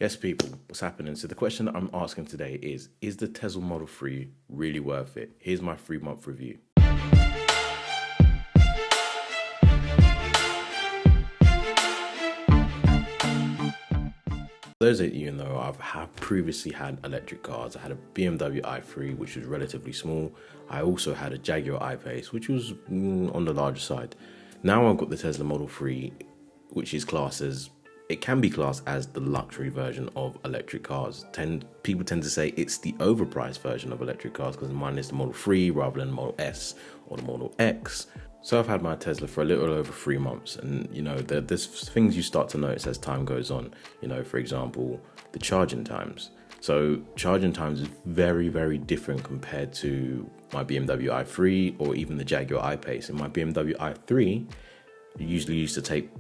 Yes, people, what's happening? So the question that I'm asking today is the Tesla Model 3 really worth it? Here's my 3-month review. Those of you know, have previously had electric cars. I had a BMW i3, which was relatively small. I also had a Jaguar I-Pace, which was on the larger side. Now I've got the Tesla Model 3, which is it can be classed as the luxury version of electric cars. People tend to say it's the overpriced version of electric cars because mine is the Model 3 rather than the Model S or the Model X. So I've had my Tesla for a little over 3 months, and there's things you start to notice as time goes on. For example, the charging times. So charging times is very, very different compared to my BMW i3 or even the Jaguar I-Pace. In my BMW i3, it usually used to take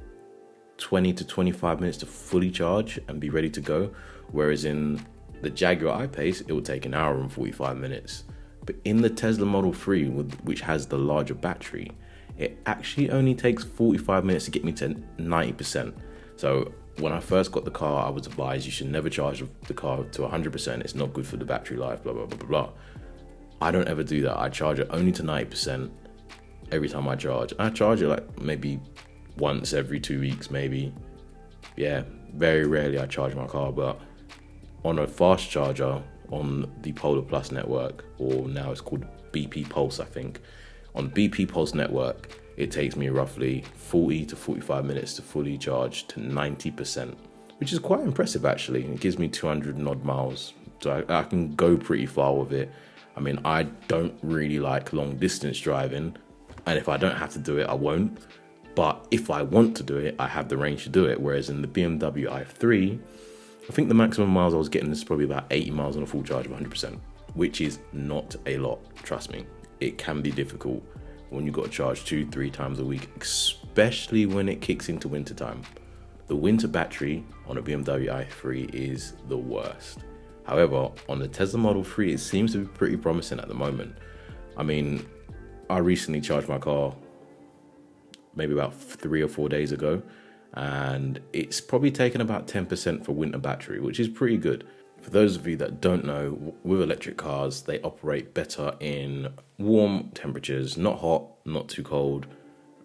20 to 25 minutes to fully charge and be ready to go, whereas in the Jaguar I-Pace, it would take an hour and 45 minutes. But in the Tesla Model 3, which has the larger battery, it actually only takes 45 minutes to get me to 90%. So when I first got the car, I was advised you should never charge the car to 100%. It's not good for the battery life, blah, blah, blah, blah, blah. I don't ever do that. I charge it only to 90% every time I charge. I charge it like maybe once every 2 weeks, maybe. Yeah, very rarely I charge my car, but on a fast charger on the Polar Plus network, or now it's called BP Pulse, I think. On BP Pulse network, it takes me roughly 40 to 45 minutes to fully charge to 90%, which is quite impressive actually. It gives me 200 and odd miles, so I can go pretty far with it. I mean, I don't really like long distance driving, and if I don't have to do it, I won't. But if I want to do it, I have the range to do it. Whereas in the BMW i3, I think the maximum miles I was getting is probably about 80 miles on a full charge of 100%, which is not a lot, trust me. It can be difficult when you've got to charge 2-3 times a week, especially when it kicks into winter time. The winter battery on a BMW i3 is the worst. However, on the Tesla Model 3, it seems to be pretty promising at the moment. I mean, I recently charged my car maybe about 3 or 4 days ago, and it's probably taken about 10% for winter battery, which is pretty good. For those of you that don't know, with electric cars, they operate better in warm temperatures, not hot, not too cold,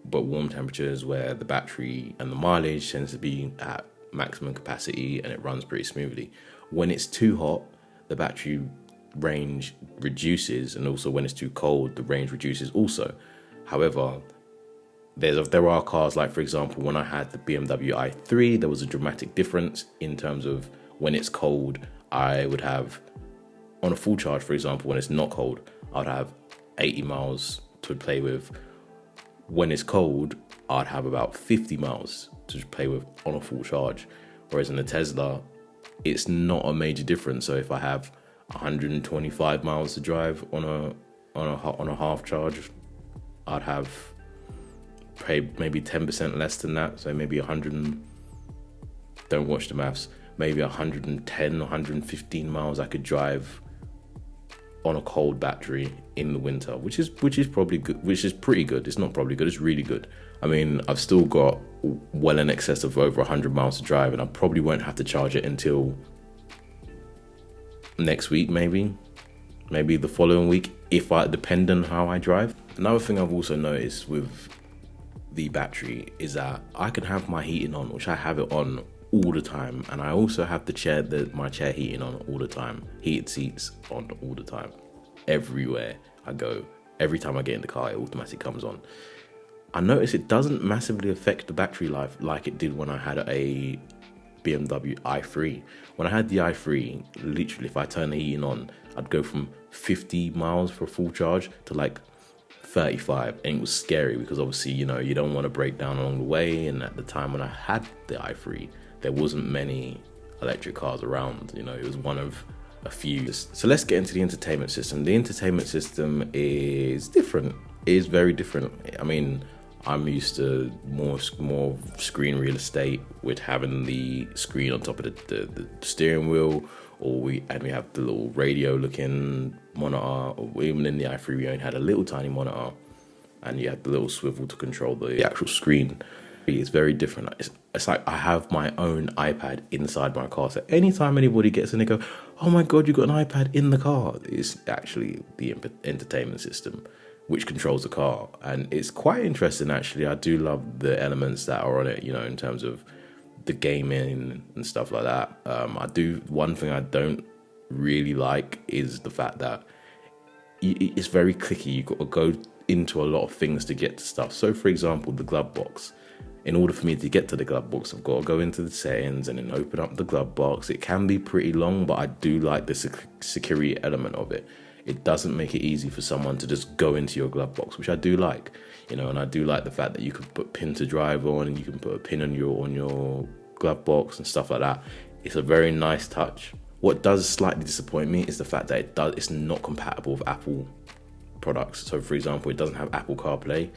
but warm temperatures where the battery and the mileage tends to be at maximum capacity and it runs pretty smoothly. When it's too hot, the battery range reduces, and also when it's too cold, the range reduces also. However, there are cars like, for example, when I had the BMW i3, there was a dramatic difference in terms of when it's cold, I would have, on a full charge, for example, when it's not cold, I'd have 80 miles to play with. When it's cold, I'd have about 50 miles to play with on a full charge. Whereas in the Tesla, it's not a major difference. So if I have 125 miles to drive on a half charge, I'd have maybe 10% less than that. So maybe 100, don't watch the maths, maybe 110 or 115 miles I could drive on a cold battery in the winter, which is probably good, which is pretty good. It's not probably good, it's really good. I mean, I've still got well in excess of over 100 miles to drive, and I probably won't have to charge it until next week, maybe the following week, depend on how I drive. Another thing I've also noticed with the battery is that I can have my heating on, which I have it on all the time, and I also have my chair heating on all the time, heated seats on all the time. Everywhere I go, every time I get in the car, it automatically comes on. I notice it doesn't massively affect the battery life like it did when I had a BMW i3. When I had the i3, literally if I turn the heating on, I'd go from 50 miles for a full charge to like 35, and it was scary because obviously you don't want to break down along the way. And at the time when I had the i3, there wasn't many electric cars around. It was one of a few. So let's get into the entertainment system. The entertainment system is different. It is very different. I mean, I'm used to more screen real estate with having the screen on top of the steering wheel, we have the little radio looking monitor, or even in the i3 we only had a little tiny monitor, and you had the little swivel to control the actual screen. It's very different. It's like I have my own iPad inside my car. So anytime anybody gets in, they go, "Oh my God, you got an iPad in the car." It's actually the entertainment system which controls the car. And it's quite interesting, actually. I do love the elements that are on it, in terms of the gaming and stuff like that. One thing I don't really like is the fact that it's very clicky. You've got to go into a lot of things to get to stuff. So, for example, the glove box. In order for me to get to the glove box, I've got to go into the settings and then open up the glove box. It can be pretty long, but I do like the security element of it. It doesn't make it easy for someone to just go into your glove box, which I do like. And I do like the fact that you can put pin to drive on, and you can put a pin on your glove box and stuff like that. It's a very nice touch. What does slightly disappoint me is the fact that it's not compatible with Apple products. So, for example, it doesn't have Apple CarPlay.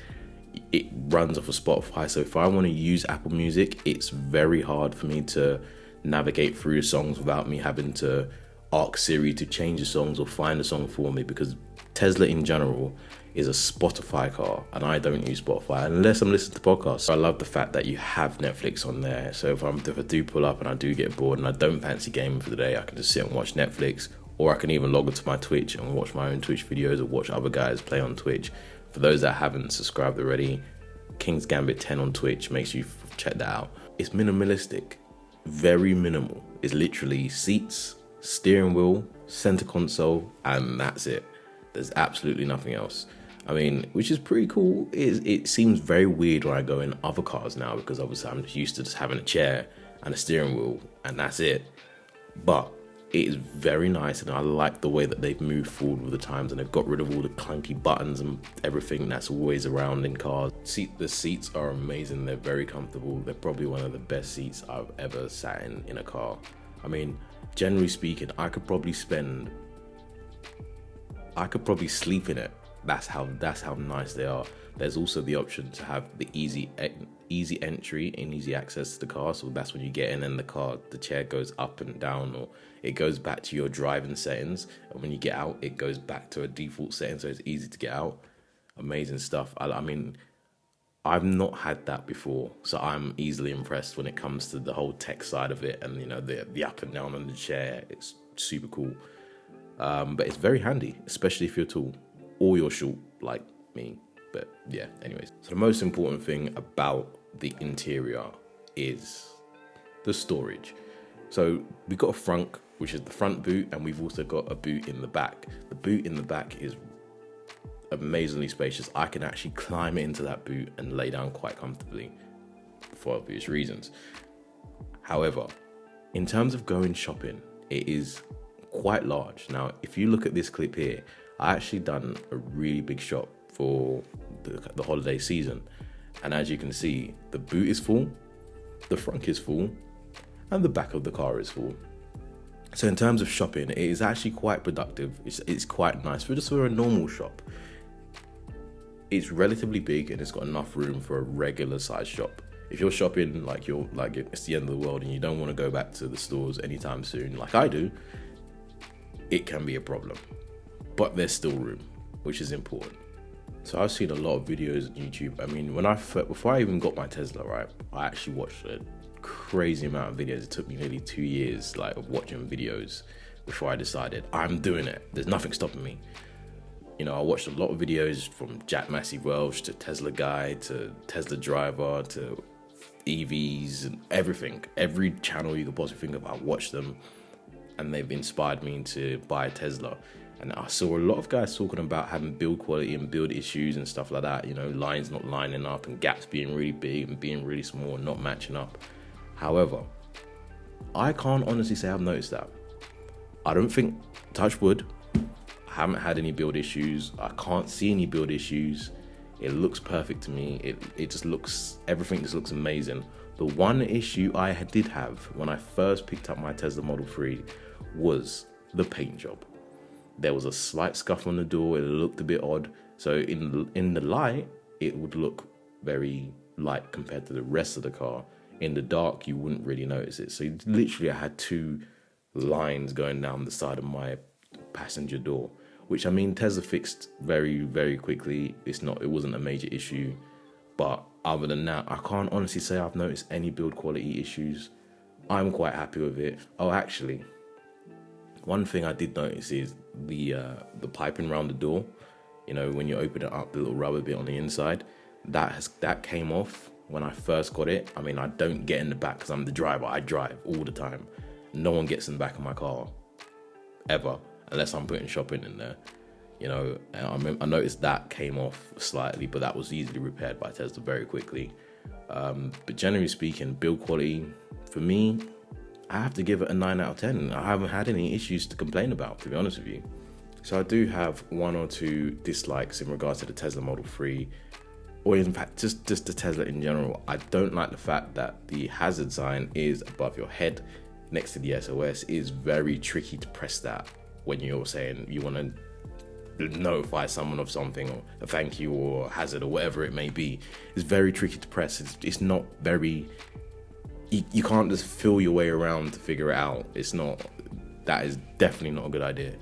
It runs off of Spotify. So if I want to use Apple Music, it's very hard for me to navigate through the songs without me having to ask Siri to change the songs or find a song for me, because Tesla in general is a Spotify car, and I don't use Spotify unless I'm listening to podcasts. I love the fact that you have Netflix on there. So if I do pull up and I do get bored and I don't fancy gaming for the day, I can just sit and watch Netflix, or I can even log into my Twitch and watch my own Twitch videos or watch other guys play on Twitch. For those that haven't subscribed already, King's Gambit 10 on Twitch, make sure you check that out. It's minimalistic, very minimal. It's literally seats, steering wheel, center console, and that's it. There's absolutely nothing else. I mean, which is pretty cool. It seems very weird when I go in other cars now, because obviously I'm used to just having a chair and a steering wheel and that's it. But it is very nice, and I like the way that they've moved forward with the times, and they've got rid of all the clunky buttons and everything that's always around in cars. The seats are amazing. They're very comfortable. They're probably one of the best seats I've ever sat in a car. I mean, generally speaking, I could probably sleep in it. That's how nice they are. There's also the option to have the easy entry and easy access to the car. So that's when you get in and the chair goes up and down, or it goes back to your driving settings. And when you get out, it goes back to a default setting, so it's easy to get out. Amazing stuff. I mean, I've not had that before, so I'm easily impressed when it comes to the whole tech side of it, and the up and down on the chair. It's super cool. But it's very handy, especially if you're tall or you're short like me. But yeah, anyways. So the most important thing about the interior is the storage. So we've got a front, which is the front boot, and we've also got a boot in the back. The boot in the back is amazingly spacious. I can actually climb into that boot and lay down quite comfortably for obvious reasons. However, in terms of going shopping, it is quite large. Now, if you look at this clip here, I actually done a really big shop for the holiday season, and as you can see, the boot is full, the front is full, and the back of the car is full. So in terms of shopping, it is actually quite productive. It's quite nice for a normal shop. It's relatively big, and it's got enough room for a regular size shop. If you're shopping like it's the end of the world and you don't want to go back to the stores anytime soon, like I do, it can be a problem. But there's still room, which is important. So I've seen a lot of videos on YouTube. I mean, before I even got my Tesla, right, I actually watched a crazy amount of videos. It took me nearly 2 years of watching videos before I decided I'm doing it. There's nothing stopping me. I watched a lot of videos from Jack Massey Welsh to Tesla Guy to Tesla Driver to EVs and everything. Every channel you could possibly think of, I watched them, and they've inspired me to buy a Tesla. And I saw a lot of guys talking about having build quality and build issues and stuff like that. Lines not lining up and gaps being really big and being really small and not matching up. However, I can't honestly say I've noticed that. I don't think, touch wood, I haven't had any build issues. I can't see any build issues. It looks perfect to me. Everything just looks amazing. The one issue I did have when I first picked up my Tesla Model 3 was the paint job. There was a slight scuff on the door. It looked a bit odd. So in the light, it would look very light compared to the rest of the car. In the dark, you wouldn't really notice it. So literally, I had 2 lines going down the side of my passenger door, which, I mean, Tesla fixed very, very quickly. It wasn't a major issue, but other than that, I can't honestly say I've noticed any build quality issues. I'm quite happy with it. Oh, actually, one thing I did notice is the piping around the door. You know, when you open it up, the little rubber bit on the inside, that came off when I first got it. I mean, I don't get in the back because I'm the driver. I drive all the time. No one gets in the back of my car ever, unless I'm putting shopping in there. You know, I noticed that came off slightly, but that was easily repaired by Tesla very quickly. But generally speaking, build quality, for me, I have to give it a 9 out of 10. I haven't had any issues to complain about, to be honest with you. So I do have one or two dislikes in regards to the Tesla Model 3, or in fact, just the Tesla in general. I don't like the fact that the hazard sign is above your head next to the SOS. It is very tricky to press that when you're saying you want to notify someone of something, or a thank you or a hazard or whatever it may be. It's very tricky to press. It's not very, you can't just feel your way around to figure it out. That is definitely not a good idea.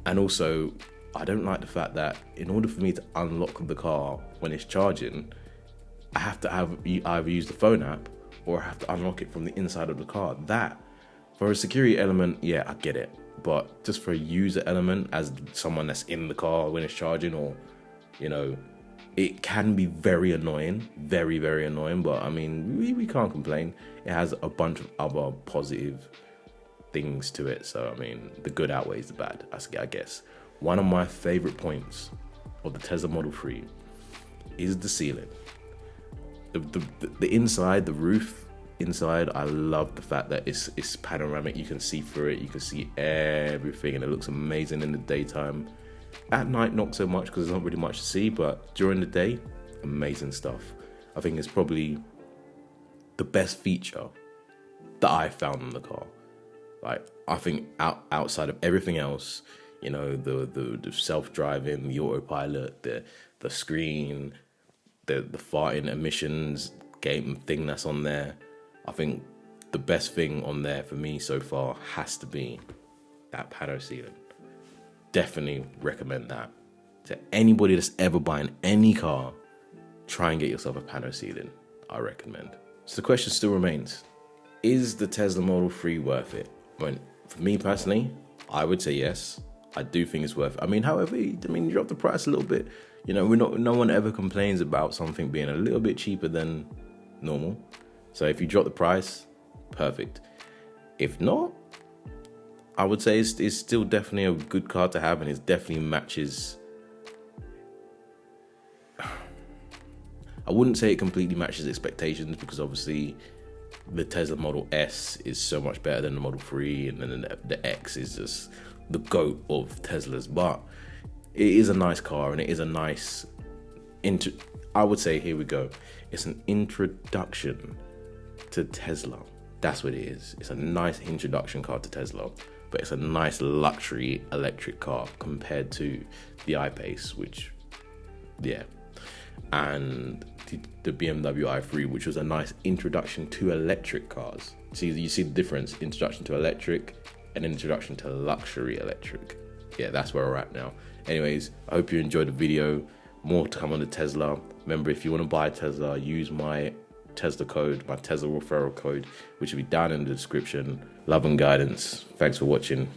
And also, I don't like the fact that in order for me to unlock the car when it's charging, I have to either use the phone app or I have to unlock it from the inside of the car. That, for a security element, yeah, I get it. But just for a user element, as someone that's in the car when it's charging, or, you know, it can be very annoying, very, very annoying. But I mean, we can't complain. It has a bunch of other positive things to it. So, I mean, the good outweighs the bad, I guess. One of my favorite points of the Tesla Model 3 is the ceiling. The inside, the roof inside, I love the fact that it's panoramic. You can see through it, you can see everything, and it looks amazing in the daytime. At night, not so much, because there's not really much to see, but during the day, amazing stuff. I think it's probably the best feature that I found in the car. Like, I think outside of everything else, you know, the self-driving, the autopilot, the screen, the farting emissions game thing that's on there, I think the best thing on there for me so far has to be that pano ceiling. Definitely recommend that to anybody that's ever buying any car. Try and get yourself a pano ceiling. I recommend. So the question still remains: is the Tesla Model 3 worth it? Well, for me personally, I would say yes. I do think it's worth it. I mean, however, you drop the price a little bit. You know, no one ever complains about something being a little bit cheaper than normal. So if you drop the price, perfect. If not, I would say it's still definitely a good car to have, and it definitely matches. I wouldn't say it completely matches expectations, because obviously the Tesla Model S is so much better than the Model 3, and then the X is just the GOAT of Teslas. But it is a nice car, and it is a nice I would say, here we go, it's an introduction to Tesla. That's what it is. It's a nice introduction car to Tesla, but it's a nice luxury electric car compared to the I-Pace, which, yeah, and the BMW i3, which was a nice introduction to electric cars. See, you see the difference: introduction to electric and introduction to luxury electric. Yeah, that's where we're at now. Anyways, I hope you enjoyed the video. More to come on the Tesla. Remember, if you want to buy a Tesla, use my Tesla code, my Tesla referral code, which will be down in the description. Love and guidance. Thanks for watching.